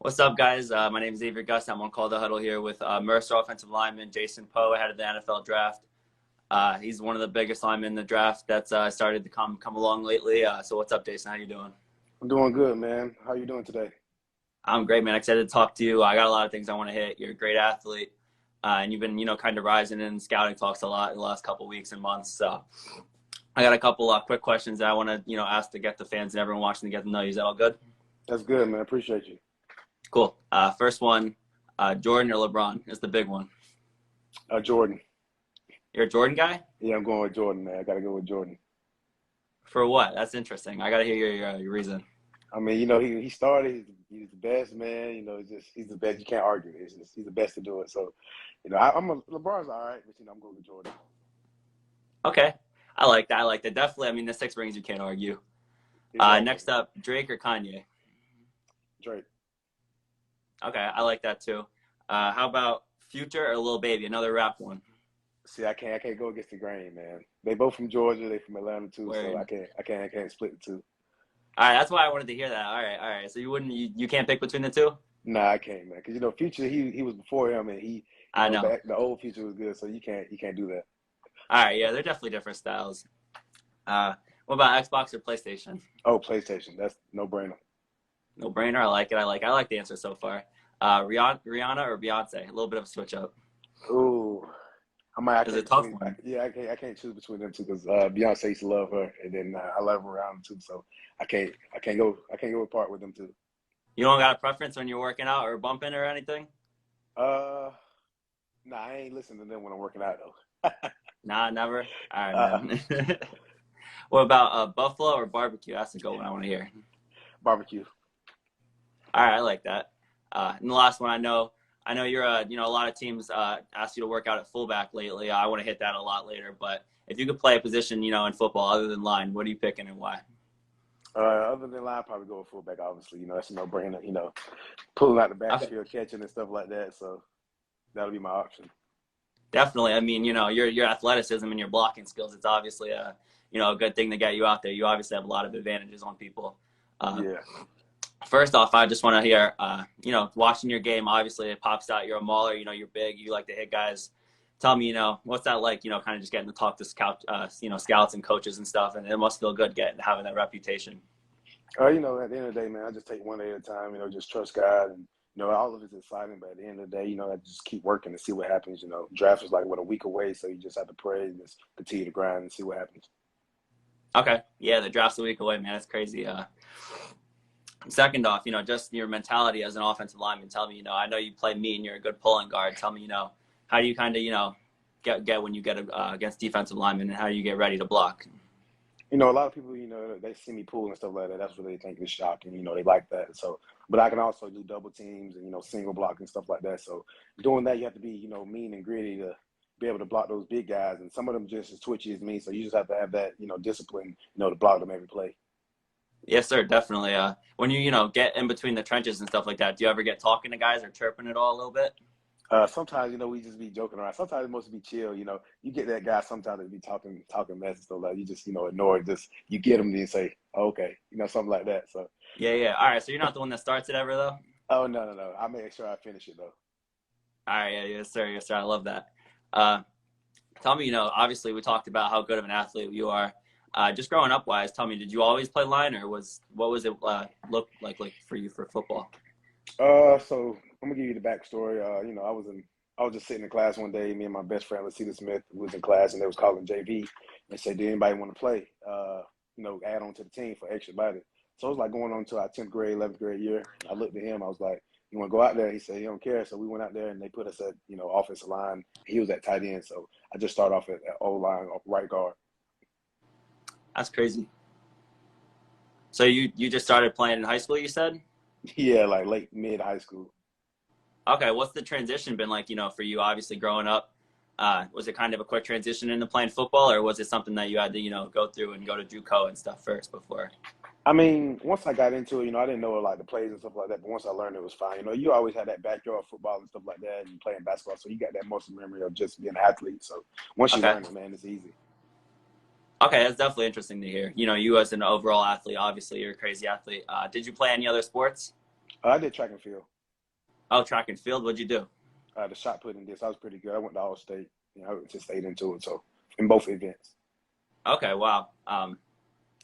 What's up, guys? My name is Zavier Gussett. I'm on Call the Huddle here with Mercer offensive lineman Jason Poe ahead of the NFL draft. He's one of the biggest linemen in the draft that's started to come along lately. So what's up, Jason? How you doing? I'm doing good, man. How you doing today? I'm great, man. Excited to talk to you. I got a lot of things I want to hit. You're a great athlete, and you've been, kind of rising in scouting talks a lot in the last couple of weeks and months. So I got a couple quick questions that I want to, ask to get the fans and everyone watching to get to know you. Is that all good? That's good, man. Appreciate you. Cool. First one, Jordan or LeBron is the big one. Jordan. You're a Jordan guy? Yeah, I'm going with Jordan, man. I got to go with Jordan. For what? That's interesting. I got to hear your reason. I mean, he started. He's the best, man. He's the best. You can't argue. He's the best to do it. So, LeBron's all right, but I'm going with Jordan. Okay. I like that. Definitely. I mean, the 6 rings you can't argue. Exactly. Next up, Drake or Kanye? Drake. Okay, I like that too. How about Future or Lil Baby? Another rap one. See, I can't go against the grain, man. They both from Georgia. They from Atlanta too. Word. So I can't split the two. All right, that's why I wanted to hear that. All right. So you can't pick between the two? Nah, I can't, man. Because Future, he was before him, and I know. the old Future was good. So you can't do that. All right, yeah, they're definitely different styles. What about Xbox or PlayStation? Oh, PlayStation. That's no brainer. No brainer. I like it. I like the answer so far. Rihanna or Beyonce? A little bit of a switch up. Ooh, I Is can't it tough choose. one? I can't choose between them two because Beyonce used to love her, and then I love her around too. So I can't go apart with them too. You don't got a preference when you're working out or bumping or anything? Uh, nah, I ain't listening to them when I'm working out though. Nah, never. All right, uh, man. What about Buffalo or barbecue? That's a good one I want to hear. Barbecue. All right, I like that. And the last one, I know you're a lot of teams asked you to work out at fullback lately. I want to hit that a lot later, but if you could play a position, in football other than line, what are you picking and why? Other than line, I'd probably go with fullback. Obviously, that's a no-brainer. Pulling out the Okay. backfield, catching and stuff like that. So that'll be my option. Definitely. I mean, your athleticism and your blocking skills, it's obviously a good thing to get you out there. You obviously have a lot of advantages on people. Yeah. First off, I just want to hear, watching your game, obviously it pops out. You're a mauler, you're big, you like to hit guys. Tell me, what's that like, kind of just getting to talk to scouts and coaches and stuff. And it must feel good having that reputation. At the end of the day, man, I just take one day at a time, just trust God. And, all of it's exciting. But at the end of the day, I just keep working and see what happens. Draft is like, a week away. So you just have to pray and just continue to grind and see what happens. Okay. Yeah, the draft's a week away, man. That's crazy. Second off, just your mentality as an offensive lineman. Tell me, I know you play mean, you're a good pulling guard. Tell me, how do you kind of, get when you get against defensive linemen, and how do you get ready to block? A lot of people, they see me pull and stuff like that. That's what they think is shocking. They like that. So, but I can also do double teams and, single block and stuff like that. So doing that, you have to be, mean and gritty to be able to block those big guys. And some of them just as twitchy as me. So you just have to have that, discipline, to block them every play. Yes, sir, definitely. When you, get in between the trenches and stuff like that, do you ever get talking to guys or chirping it all a little bit? Sometimes, we just be joking around. Sometimes it must be chill. You get that guy sometimes that be talking mess and stuff like you just, ignore it. Just you get him and you say, oh, okay, something like that. So Yeah. All right, so you're not the one that starts it ever, though? oh no. I make sure I finish it though. All right, yeah, yes, sir. I love that. Tell me, obviously we talked about how good of an athlete you are. Just growing up wise, tell me, did you always play line, or what was it look like for you for football? So I'm gonna give you the backstory. I was just sitting in class one day. Me and my best friend, Lasita Smith, was in class, and they was calling JV and said, "Did anybody want to play? Add on to the team for extra body." So it was like going on to our 10th grade, 11th grade year. I looked at him. I was like, "You want to go out there?" He said, "He don't care." So we went out there, and they put us at offensive line. He was at tight end, so I just started off at O line, right guard. That's crazy. So you just started playing in high school, you said? Yeah, like late mid high school. Okay, what's the transition been like, for you, obviously growing up? Was it kind of a quick transition into playing football, or was it something that you had to, go through and go to JUCO and stuff first before? I mean, once I got into it, I didn't know like the plays and stuff like that. But once I learned, it was fine. You always had that backyard football and stuff like that, and playing basketball, so you got that muscle memory of just being an athlete. So once you Okay. learn it, man, it's easy. Okay, that's definitely interesting to hear. You as an overall athlete, obviously you're a crazy athlete. Did you play any other sports? I did track and field. Oh, track and field. What'd you do? The shot put in this, I was pretty good. I went to All State. I just stayed into it. So in both events. Okay, wow.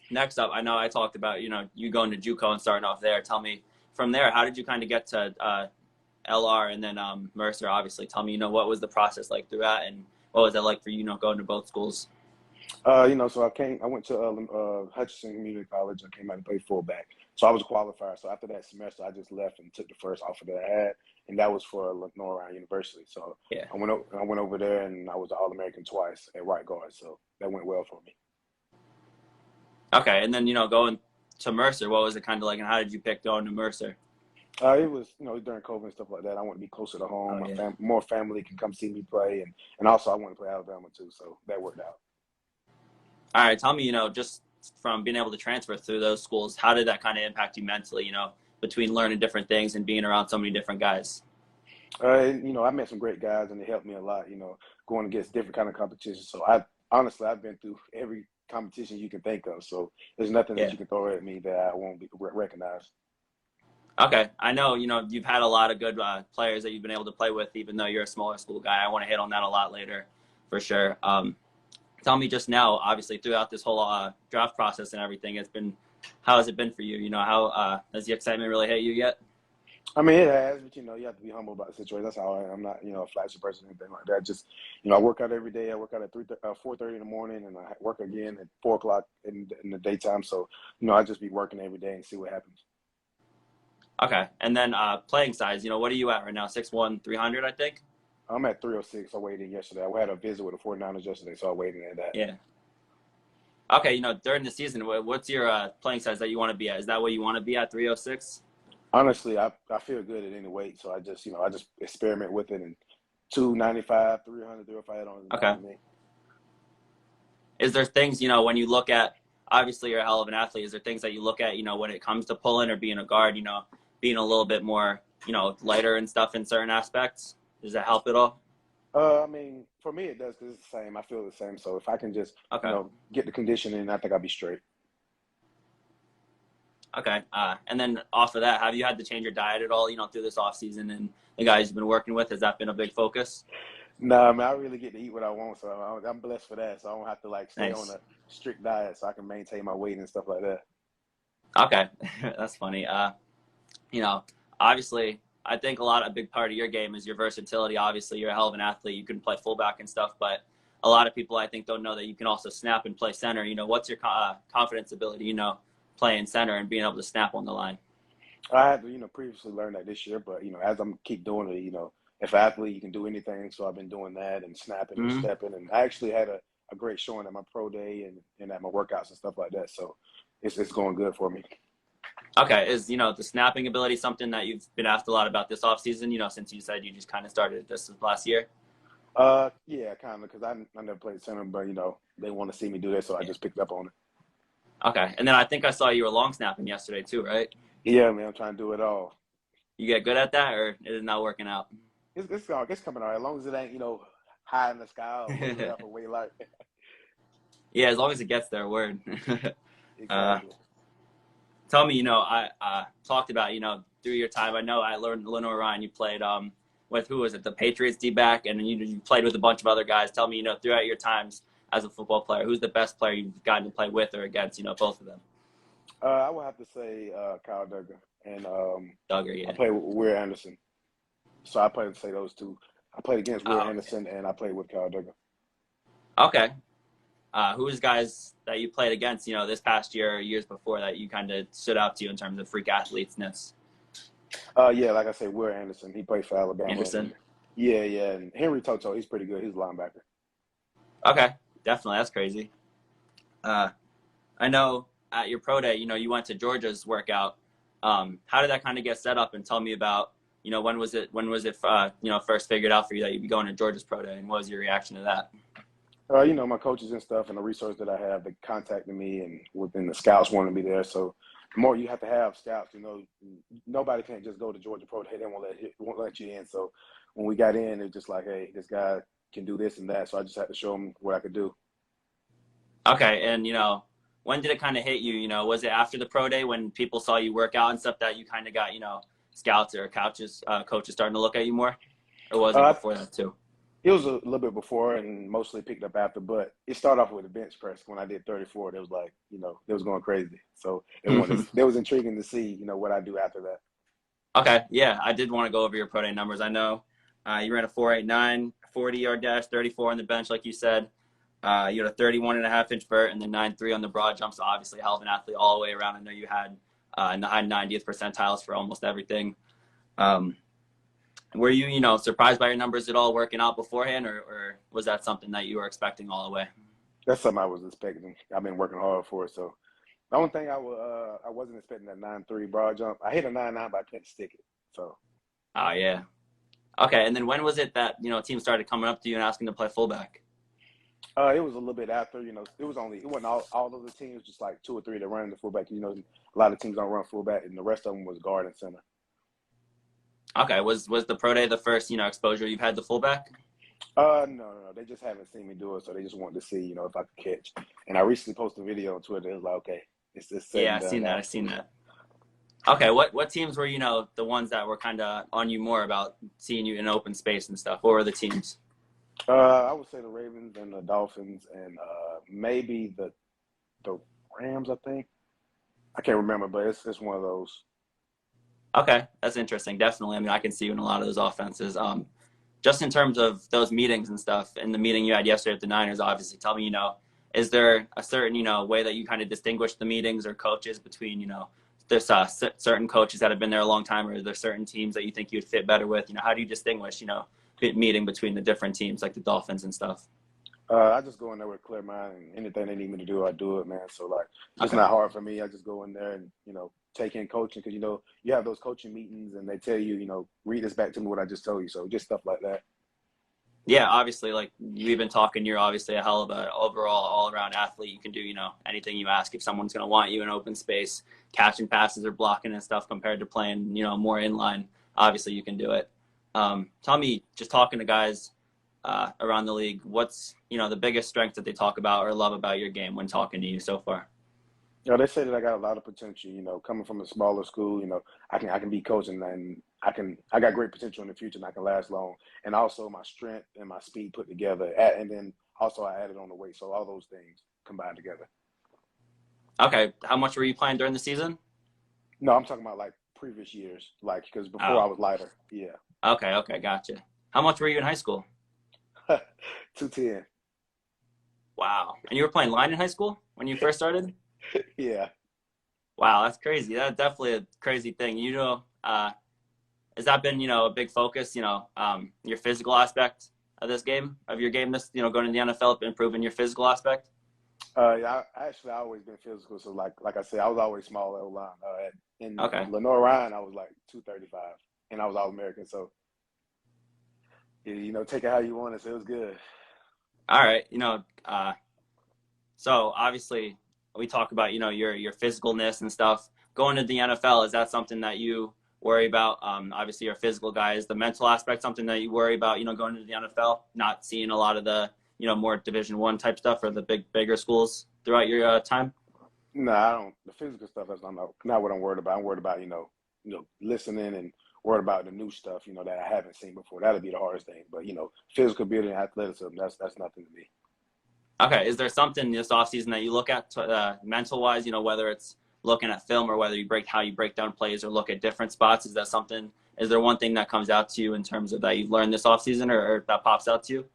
Next up, I know I talked about, you going to JUCO and starting off there. Tell me from there, how did you kind of get to LR and then Mercer, obviously? Tell me, what was the process like through that, and what was it like for you, going to both schools? So I went to Hutchinson Community College. I came out to play fullback. So I was a qualifier. So after that semester, I just left and took the first offer that I had, and that was for Lenoir-Rhyne University. So Yeah. I went over there, and I was an All-American twice at right guard. So that went well for me. Okay, and then, going to Mercer, what was it kind of like, and how did you pick going to Mercer? It was, during COVID and stuff like that. I want to be closer to home. Oh, yeah. More family can come see me play, and also I want to play Alabama too. So that worked out. All right, tell me, just from being able to transfer through those schools, how did that kind of impact you mentally, between learning different things and being around so many different guys? I met some great guys, and they helped me a lot. Going against different kind of competition. So I've been through every competition you can think of. So there's nothing Yeah. that you can throw at me that I won't be recognized. Okay, I know, you've had a lot of good players that you've been able to play with, even though you're a smaller school guy. I want to hit on that a lot later, for sure. Tell me just now, obviously, throughout this whole draft process and everything, how has it been for you? How has the excitement really hit you yet? I mean, it has, but you have to be humble about the situation. That's how I am. I'm not, a flashy person or anything like that. Just, I work out every day. I work out at 4:30 in the morning, and I work again at 4 o'clock in the daytime. So, I just be working every day and see what happens. Okay, and then playing size, what are you at right now? 6'1", 300, I think? I'm at 306. I weighed in yesterday. I had a visit with the 49ers yesterday, so I weighed in at that. Yeah. Okay, during the season, what's your playing size that you want to be at? Is that what you want to be at, 306? Honestly, I feel good at any weight, so I just experiment with it, and 295, 300, 305 on Okay. me. Is there things, when you look at, obviously you're a hell of an athlete, is there things that you look at, when it comes to pulling or being a guard, being a little bit more, lighter and stuff in certain aspects? Does that help at all? I mean, for me it does because it's the same. I feel the same. So if I can just, Okay. get the conditioning, I think I'll be straight. Okay. And then off of that, have you had to change your diet at all, through this off season and the guys you've been working with? Has that been a big focus? No, I mean, I really get to eat what I want, so I'm blessed for that. So I don't have to stay on Nice. a strict diet, so I can maintain my weight and stuff like that. Okay. That's funny. Obviously, I think a big part of your game is your versatility. Obviously, you're a hell of an athlete. You can play fullback and stuff, but a lot of people, I think, don't know that you can also snap and play center. What's your confidence ability, playing center and being able to snap on the line? I had to, previously learn that this year, but as I'm keep doing it, if an athlete, you can do anything. So I've been doing that and snapping and stepping, and I actually had a great showing at my pro day and at my workouts and stuff like that. So it's going good for me. Okay, is the snapping ability something that you've been asked a lot about this offseason, since you said you just kind of started this last year? Yeah, kind of, because I never played center, but they want to see me do that, so I just picked up on it. Okay, and then I think I saw you were long snapping yesterday too, right? Yeah, man, I'm trying to do it all. You get good at that, or is it not working out? It's coming all right, as long as it ain't high in the sky or way up or way like. Yeah, as long as it gets there, word. Exactly. Tell me, I talked about, through your time, I know I learned Lenoir-Rhyne, you played with, who was it, the Patriots D-back, and then you played with a bunch of other guys. Tell me, throughout your times as a football player, who's the best player you've gotten to play with or against, both of them? I would have to say Kyle Duggar, and Duggar, yeah. I played with Weir Anderson. So I played to say those two. I played against Weir Okay. Anderson, and I played with Kyle Duggar. Okay. Who's guys that you played against, this past year or years before that you kind of stood out to you in terms of freak athletes-ness? Yeah, like I said, Weir Anderson. He played for Alabama. Anderson? Yeah. And Henry Toto, he's pretty good. He's a linebacker. Okay, definitely. That's crazy. I know at your pro day, you went to Georgia's workout. How did that kind of get set up? And tell me about, when was it first figured out for you that you'd be going to Georgia's pro day, and what was your reaction to that? My coaches and stuff and the resource that I have, they contacted me, and within the scouts wanted me there. So the more you have to have scouts, nobody can't just go to Georgia Pro Day. They won't let you in. So when we got in, it's just like, hey, this guy can do this and that. So I just had to show him what I could do. Okay, and when did it kind of hit you? Was it after the pro day when people saw you work out and stuff that you kind of got scouts or coaches starting to look at you more, or was it Uh, before that too? it was a little bit before and mostly picked up after, but it started off with a bench press. When I did 34, it was like, it was going crazy. So it was intriguing to see, what I do after that. Okay, yeah, I did want to go over your pro day numbers. I know you ran a 4.89, 40-yard dash, 34 on the bench, like you said. You had a 31.5-inch vert and then 9.3 on the broad jump. So obviously, a hell of an athlete all the way around. I know you had in the high 90th percentiles for almost everything. Um, were you, surprised by your numbers at all working out beforehand, or was that something that you were expecting all the way? That's something I was expecting. I've been working hard for it. So the only thing I wasn't expecting that 9.3 broad jump. I hit a 9.9, but I couldn't stick it. So. Oh, yeah. Okay, and then when was it that, teams started coming up to you and asking to play fullback? It was a little bit after, it wasn't all of the teams, just like two or three that run the fullback. A lot of teams don't run fullback, and the rest of them was guard and center. Okay, was the pro day the first, exposure you've had to fullback? No. They just haven't seen me do it, so they just wanted to see, if I could catch. And I recently posted a video on Twitter. It was like, okay, it's said Yeah, and done now. I've seen that. Okay, what teams were, the ones that were kind of on you more about seeing you in open space and stuff? What were the teams? I would say the Ravens and the Dolphins and maybe the Rams, I think. I can't remember, but it's one of those. Okay, that's interesting. Definitely. I mean, I can see you in a lot of those offenses. Just in terms of those meetings and stuff, and the meeting you had yesterday at the Niners, obviously, tell me, is there a certain, way that you kind of distinguish the meetings or coaches between, there's certain coaches that have been there a long time, or are there certain teams that you think you'd fit better with? How do you distinguish, meeting between the different teams like the Dolphins and stuff? I just go in there with a clear mind, and anything they need me to do, I do it, man. So like, it's not hard for me. I just go in there and take in coaching because you have those coaching meetings and they tell you, read this back to me what I just told you. So just stuff like that. Yeah, obviously, like we've been talking, you're obviously a hell of a overall all-around athlete. You can do, anything you ask. If someone's going to want you in open space, catching passes or blocking and stuff compared to playing, more inline, obviously you can do it. Tell me, just talking to guys around the league, what's, the biggest strength that they talk about or love about your game when talking to you so far? They say that I got a lot of potential. Coming from a smaller school, I can be coaching and I got great potential in the future and I can last long. And also my strength and my speed put together, and then also I added on the weight. So all those things combined together. Okay, how much were you playing during the season? No, I'm talking about like previous years, like because before I was lighter. Yeah. Okay, gotcha. How much were you in high school? 210. Wow, and you were playing line in high school when you first started? Yeah. Wow, that's crazy. That's definitely a crazy thing. Has that been, a big focus, your physical aspect of this game, of your game, going to the NFL, improving your physical aspect? Yeah, I always been physical. So like I said, I was always small at O-line. In Lenoir-Rhyne, I was like 235 and I was All-American. So, take it how you want it. So it was good. All right. So obviously we talk about, your physicalness and stuff. Going to the NFL, is that something that you worry about? Obviously you're a physical guy. Is the mental aspect something that you worry about, going to the NFL, not seeing a lot of the, more Division I type stuff or the bigger schools throughout your time? No, I don't. The physical stuff, that's not what I'm worried about. I'm worried about, listening and worried about the new stuff, that I haven't seen before. That'll be the hardest thing. But, physical ability and athleticism, that's nothing to me. Okay. Is there something this offseason that you look at mental-wise, whether it's looking at film or whether how you break down plays or look at different spots? Is there one thing that comes out to you in terms of that you've learned this offseason or that pops out to you?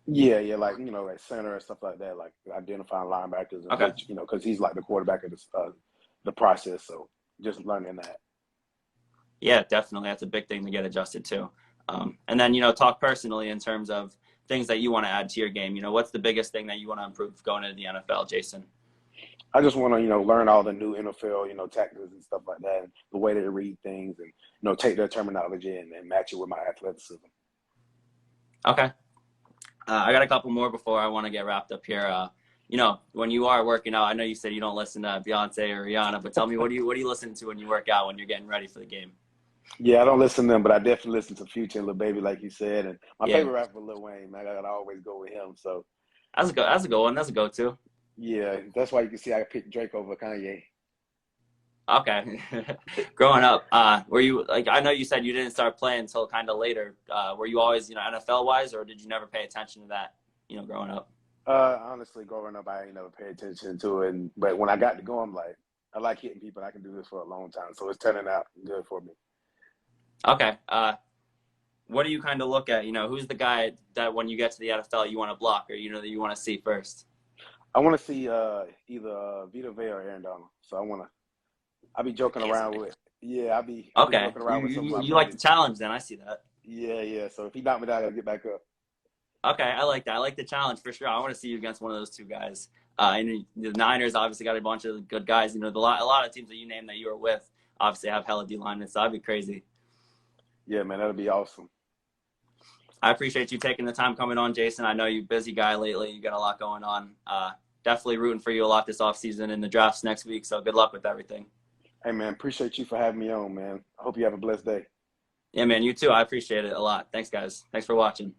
Yeah, like like center and stuff like that, like identifying linebackers, and Okay. because he's like the quarterback of the process. So just learning that. Yeah, definitely. That's a big thing to get adjusted to. And then, talk personally in terms of things that you want to add to your game. What's the biggest thing that you want to improve going into the NFL, Jason? I just want to learn all the new NFL tactics and stuff like that, and the way they read things, and take their terminology and match it with my athleticism. Okay. I got a couple more before I want to get wrapped up here. When you are working out, I know you said you don't listen to Beyonce or Rihanna, but tell me, what do you listen to when you work out, when you're getting ready for the game? Yeah, I don't listen to them, but I definitely listen to Future and Lil Baby, like you said. And my favorite rapper, Lil Wayne, man, I gotta always go with him. So That's a good one. That's a go-to. yeah, that's why you can see I picked Drake over Kanye. Okay. Growing up, were you like, I know you said you didn't start playing until kind of later. Were you always, NFL wise, or did you never pay attention to that, growing up? Honestly, growing up, I ain't never paid attention to it. But when I got to go, I'm like, I like hitting people. I can do this for a long time, so it's turning out good for me. Okay. What do you kind of look at? Who's the guy that when you get to the NFL you want to block, or that you want to see first? I want to see either Vita Vea or Aaron Donald. So I be joking Yes. around with, yeah, I be Okay. joking You, around with some of you my you like buddies. the challenge, then I see that. Yeah, yeah. So if he knocked me down, I gotta get back up. Okay, I like that. I like the challenge for sure. I want to see you against one of those two guys. And the Niners obviously got a bunch of good guys. A lot of teams that you named that you were with obviously have hella D linemen, so that'd be crazy. Yeah, man, that'll be awesome. I appreciate you taking the time coming on, Jason. I know you're a busy guy lately. You got a lot going on. Definitely rooting for you a lot this offseason and the drafts next week. So good luck with everything. Hey, man, appreciate you for having me on, man. I hope you have a blessed day. Yeah, man, you too. I appreciate it a lot. Thanks, guys. Thanks for watching.